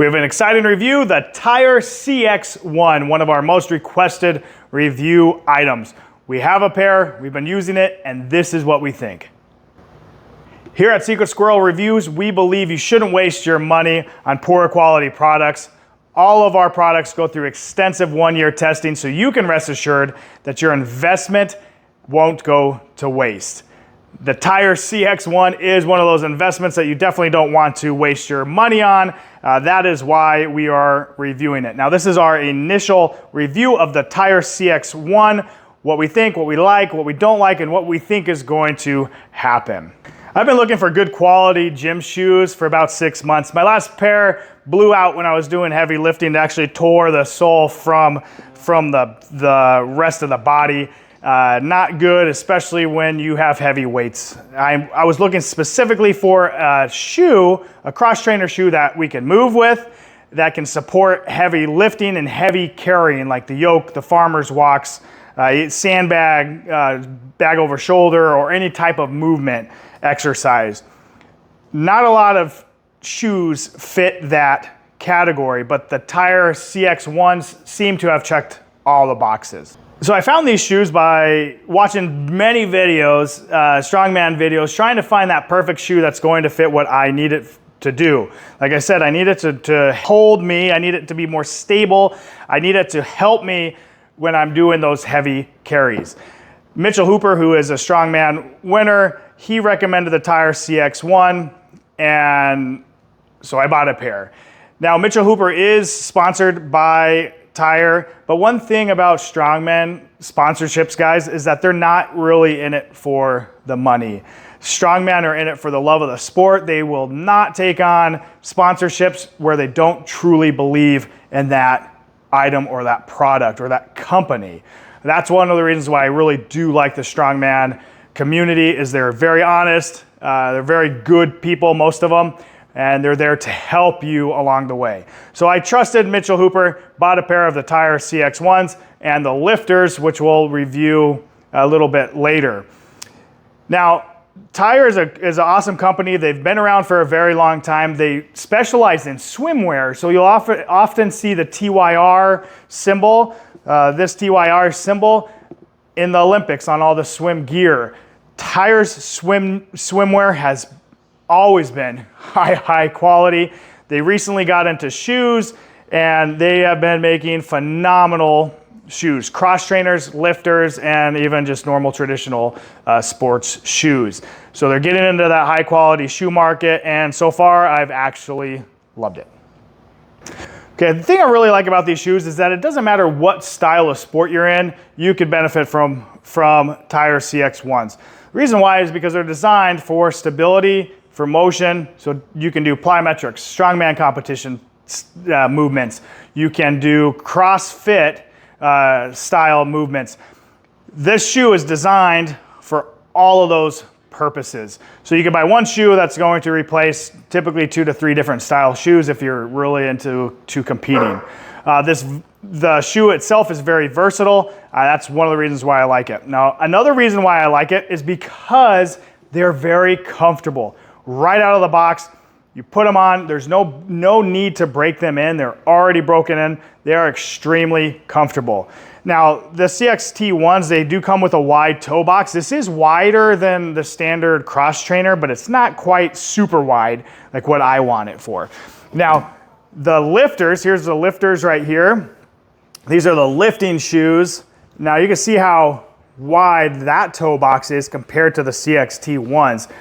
We have an exciting review, the TYR CXT-1, one of our most requested review items. We have a pair, we've been using it, and this is what we think. Here at Secret Squirrel Reviews, we believe you shouldn't waste your money on poor quality products. All of our products go through extensive one-year testing, so you can rest assured that your investment won't go to waste. The TYR CXT-1 is one of those investments that you definitely don't want to waste your money on. That is why we are reviewing it. Now, this is our initial review of the TYR CXT-1, what we think, what we like, what we don't like, and what we think is going to happen. I've been looking for good quality gym shoes for about 6 months. My last pair blew out when I was doing heavy lifting. It actually tore the sole from the rest of the body. Not good, especially when you have heavy weights. I was looking specifically for a shoe, a cross-trainer shoe that we can move with, that can support heavy lifting and heavy carrying, like the yoke, the farmer's walks, sandbag, bag over shoulder, or any type of movement exercise. Not a lot of shoes fit that category, but the TYR CXT-1s seem to have checked all the boxes. So I found these shoes by watching many videos, Strongman videos, trying to find that perfect shoe that's going to fit what I need it to do. Like I said, I need it to hold me, I need it to be more stable, I need it to help me when I'm doing those heavy carries. Mitchell Hooper, who is a Strongman winner, he recommended the TYR CXT-1, and so I bought a pair. Now, Mitchell Hooper is sponsored by TYR, but one thing about Strongman sponsorships, guys, is that they're not really in it for the money. Strongman are in it for the love of the sport. They will not take on sponsorships where they don't truly believe in that item or that product or that company. That's one of the reasons why I really do like the Strongman community, is they're very honest, they're very good people, most of them, and they're there to help you along the way. So I trusted Mitchell Hooper, bought a pair of the TYR CXT-1s and the lifters, which we'll review a little bit later. Now, TYR is an awesome company. They've been around for a very long time. They specialize in swimwear, so you'll often see the TYR symbol, this TYR symbol, in the Olympics on all the swim gear. TYR's swimwear has always been high quality. They recently got into shoes, and they have been making phenomenal shoes, cross trainers, lifters, and even just normal traditional sports shoes. So they're getting into that high quality shoe market, and so far I've actually loved it. Okay, the thing I really like about these shoes is that it doesn't matter what style of sport you're in, you could benefit from TYR CXT-1s. The reason why is because they're designed for stability, for motion, so you can do plyometrics, strongman competition movements. You can do CrossFit style movements. This shoe is designed for all of those purposes. So you can buy one shoe that's going to replace typically 2 to 3 different style shoes if you're really into competing. The shoe itself is very versatile. That's one of the reasons why I like it. Now, another reason why I like it is because they're very comfortable. Right out of the box, you put them on, there's no need to break them in. They're already broken in. They are extremely comfortable. Now, the CXT-1s, they do come with a wide toe box. This is wider than the standard cross trainer, but it's not quite super wide like what I want it for. Now, the lifters, here's the lifters right here. These are the lifting shoes. Now, you can see how wide that toe box is compared to the CXT-1s.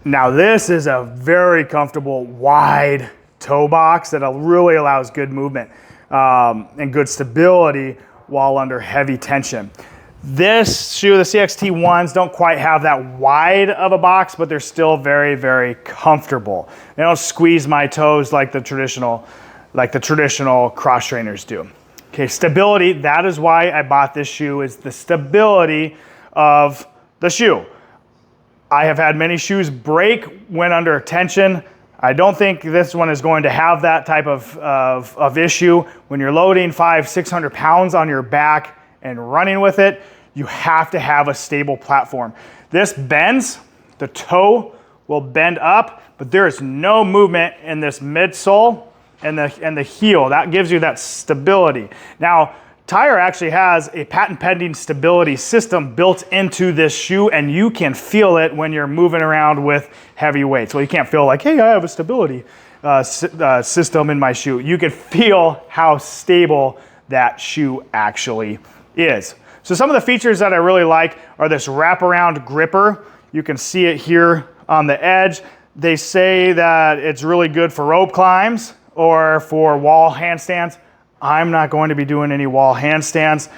Now, this is a very comfortable, wide toe box that really allows good movement and good stability while under heavy tension. This shoe, the CXT-1s, don't quite have that wide of a box, but they're still very, very comfortable. They don't squeeze my toes like the traditional cross trainers do. Okay, stability, that is why I bought this shoe, is the stability of the shoe. I have had many shoes break when under tension. I don't think this one is going to have that type of issue. When you're loading 500-600 pounds on your back and running with it, you have to have a stable platform. This bends, the toe will bend up, but there is no movement in this midsole and the heel. That gives you that stability. Now, TYR actually has a patent pending stability system built into this shoe, and you can feel it when you're moving around with heavy weights. Well, you can't feel like, hey, I have a stability system in my shoe. You can feel how stable that shoe actually is. So some of the features that I really like are this wraparound gripper. You can see it here on the edge. They say that it's really good for rope climbs or for wall handstands. I'm not going to be doing any wall handstands.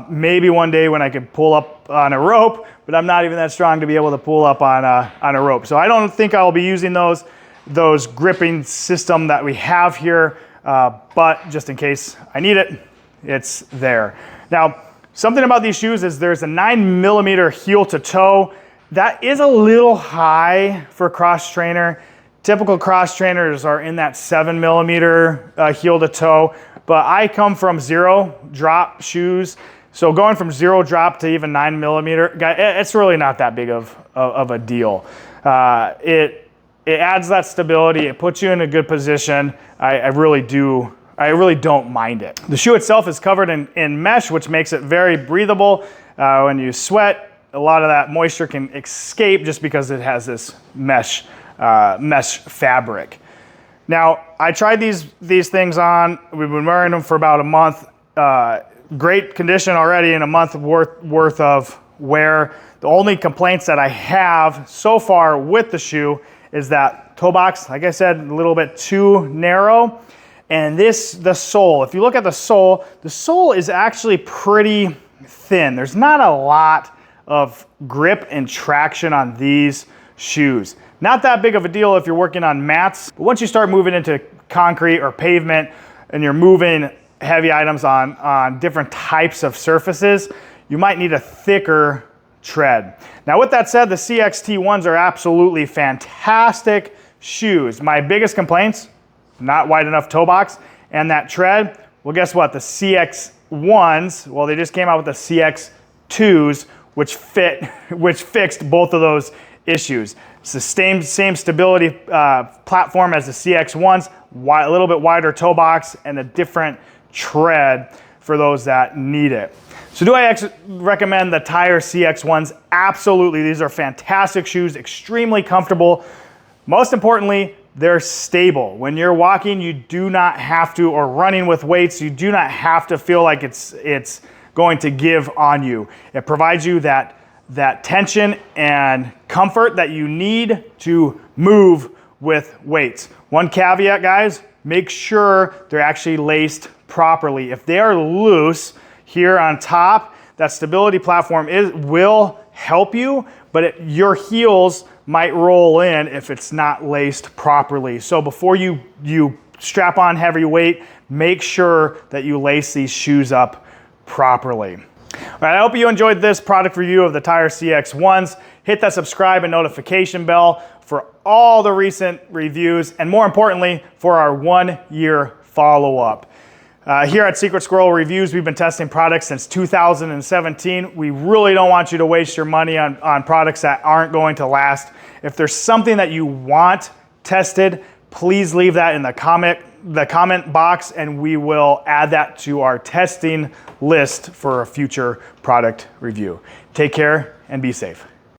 Maybe one day when I can pull up on a rope, but I'm not even that strong to be able to pull up on a rope. So I don't think I'll be using those gripping system that we have here, but just in case I need it, it's there. Now, something about these shoes is there's a 9mm heel to toe. That is a little high for a cross trainer. Typical cross trainers are in that 7mm heel to toe, but I come from zero drop shoes. So going from zero drop to even 9mm, it's really not that big of a deal. It adds that stability. It puts you in a good position. I really don't mind it. The shoe itself is covered in mesh, which makes it very breathable. When you sweat, a lot of that moisture can escape just because it has this mesh fabric. Now, I tried these things on. We've been wearing them for about a month. Great condition already in a month worth of wear. The only complaints that I have so far with the shoe is that toe box, like I said, a little bit too narrow. And the sole, if you look at the sole is actually pretty thin. There's not a lot of grip and traction on these shoes. Not that big of a deal if you're working on mats, but once you start moving into concrete or pavement and you're moving heavy items on different types of surfaces, you might need a thicker tread. Now with that said, the CXT1s are absolutely fantastic shoes. My biggest complaints, not wide enough toe box and that tread. Well, guess what? The CX1s, well, they just came out with the CX2s, which fixed both of those issues. It's the same stability platform as the CX1s, a little bit wider toe box and a different tread for those that need it. So do I recommend the TYR CX1s? Absolutely. These are fantastic shoes, extremely comfortable. Most importantly, they're stable. When you're walking, you do not have to, or running with weights, you do not have to feel like it's going to give on you. It provides you that tension and comfort that you need to move with weights. One caveat, guys, make sure they're actually laced properly. If they are loose here on top, that stability platform will help you, but your heels might roll in if it's not laced properly. So before you strap on heavy weight, make sure that you lace these shoes up properly. All right, I hope you enjoyed this product review of the TYR CX1s. Hit that subscribe and notification bell for all the recent reviews, and more importantly, for our 1-year follow-up. Here at Secret Squirrel Reviews, we've been testing products since 2017. We really don't want you to waste your money on products that aren't going to last. If there's something that you want tested, please leave that in the comment box, and we will add that to our testing list for a future product review. Take care and be safe.